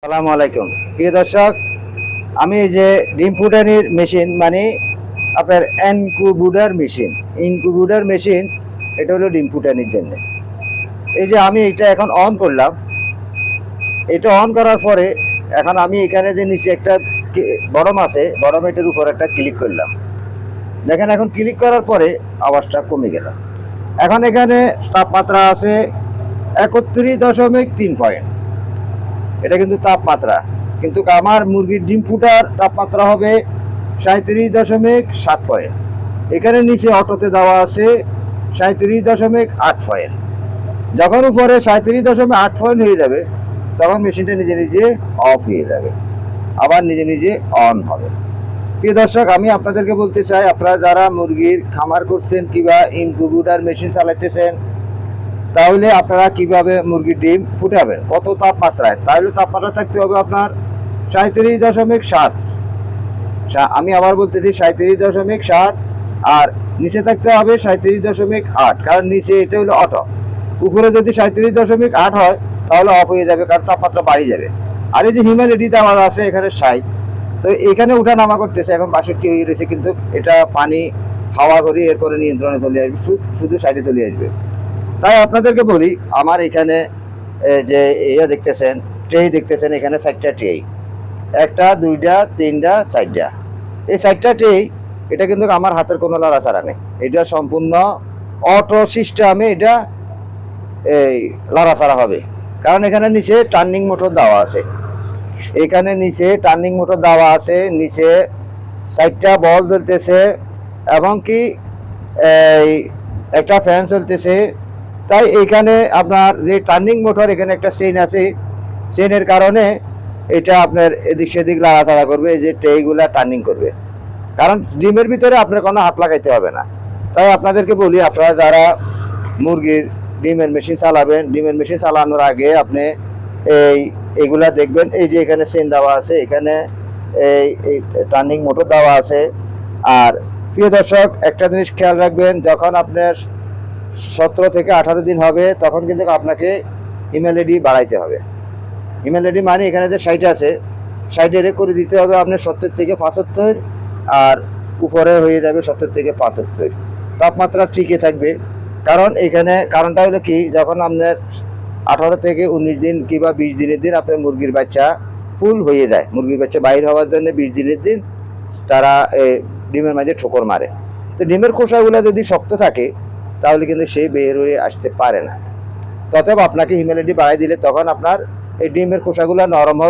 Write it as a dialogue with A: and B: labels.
A: আসসালামু আলাইকুম প্রিয় দর্শক, আমি এই যে ডিম ফুটানির মেশিন মানে আপনার ইনকুবুটার মেশিন, এটা হলো ডিম ফুটানির জন্য। এই যে আমি এটা এখন অন করলাম, এটা অন করার পরে এখন আমি এখানে যে নিচে একটা বরম আছে, বরম এটার উপর একটা ক্লিক করলাম। দেখেন এখন ক্লিক করার পরে আওয়াজটা কমে গেল। এখন এখানে তাপমাত্রা আছে 31.3 পয়েন্ট। এটা কিন্তু তাপমাত্রা, কিন্তু আমার মুরগির ডিম ফুটার তাপমাত্রা হবে 37.7 পয়েন্ট। এখানে নিচে অটোতে দেওয়া আছে 37.8 পয়েন্ট। যখন উপরে 37.8 পয়েন্ট হয়ে যাবে তখন মেশিনটা নিজে নিজে অফ হয়ে যাবে, আবার নিজে নিজে অন হবে। প্রিয় দর্শক, আমি আপনাদেরকে বলতে চাই, আপনারা যারা মুরগির খামার করছেন কিংবা ইনকিউবেটর মেশিন চালাইতেছেন, তাহলে আপনারা কিভাবে মুরগির ডিম ফুটাবেন, কত তাপমাত্রায়? তাহলে তাপমাত্রা থাকতে হবে আপনার 37.7। আমি আবার বলতেছি 37.7, আর নিচে থাকতে হবে 37.8, কারণ নিচে এটা হলো অটো। উপরে যদি 37.8 হয় তাহলে অফ হয়ে যাবে, কারণ তাপমাত্রা বাড়িয়ে যাবে। আর এই যে হিউমিডিটি আমার আছে এখানে 60, তো এখানে উঠা নামা করতেছে, এখন 62 হয়ে গেছে, কিন্তু এটা পানি হাওয়া করে এরপরে নিয়ন্ত্রণে চলে আসবে, শুধু সাইডে চলে আসবে। তাই আপনাদেরকে বলি, আমার এখানে যে ইয়ে দেখতেছেন, ট্রে দেখতেছেন, এখানে 4টা ট্রে, একটা, দুইটা, তিনটা, 4টা। এই 4টা ট্রে, এটা কিন্তু আমার হাতের কোনো লড়াচাড়া নেই, এটা সম্পূর্ণ অটো সিস্টেমে এটা এই লড়াচাড়া হবে। কারণ এখানে নিচে টার্নিং মোটর দেওয়া আছে, এখানে নিচে টার্নিং মোটর দেওয়া আছে, নিচে 4টা বল জ্বলতেছে, এবং কি এই একটা ফ্যান চলতেছে। তাই এখানে আপনার যে টার্নিং মোটর, এখানে একটা চেইন আছে, চেইনের কারণে এটা আপনার এদিক সেদিক লাড়াচাড়া করবে, এই যে ট্রেগুলা টার্নিং করবে, কারণ ডিমের ভিতরে আপনার কোনো হাত লাগাইতে হবে না। তাই আপনাদেরকে বলি, আপনারা যারা মুরগির ডিমের মেশিন চালাবেন, ডিমের মেশিন চালানোর আগে আপনি এইগুলা দেখবেন। এই যে এখানে চেইন দেওয়া আছে, এখানে এই টার্নিং মোটর দেওয়া আছে। আর প্রিয় দর্শক, একটা জিনিস খেয়াল রাখবেন, যখন আপনার 17 থেকে 18 দিন হবে তখন কিন্তু আপনাকে ইমিউনিটি বাড়াইতে হবে। ইমিউনিটি মানে এখানে যে 60 আছে, 60 করে দিতে হবে আপনার 70 থেকে 75, আর উপরে হয়ে যাবে 70 থেকে 75। তাপমাত্রা ঠিকই থাকবে, কারণ এখানে কারণটা হলো কি, যখন আপনার 18 থেকে 19 দিন কিংবা 20 দিনের দিন আপনার মুরগির বাচ্চা ফুল হয়ে যায়, মুরগির বাচ্চা বাইর হওয়ার জন্য 20 দিনের দিন তারা ডিমের মাঝে ঠোকর মারে। তো ডিমের খোসাগুলো যদি শক্ত থাকে তাহলে কিন্তু সে বের হয়ে আসতে পারে না। তবে আপনাকে হিউমিডিটি বাড়াই দিলে তখন আপনার এই ডিমের খোসাগুলো নরম হবে।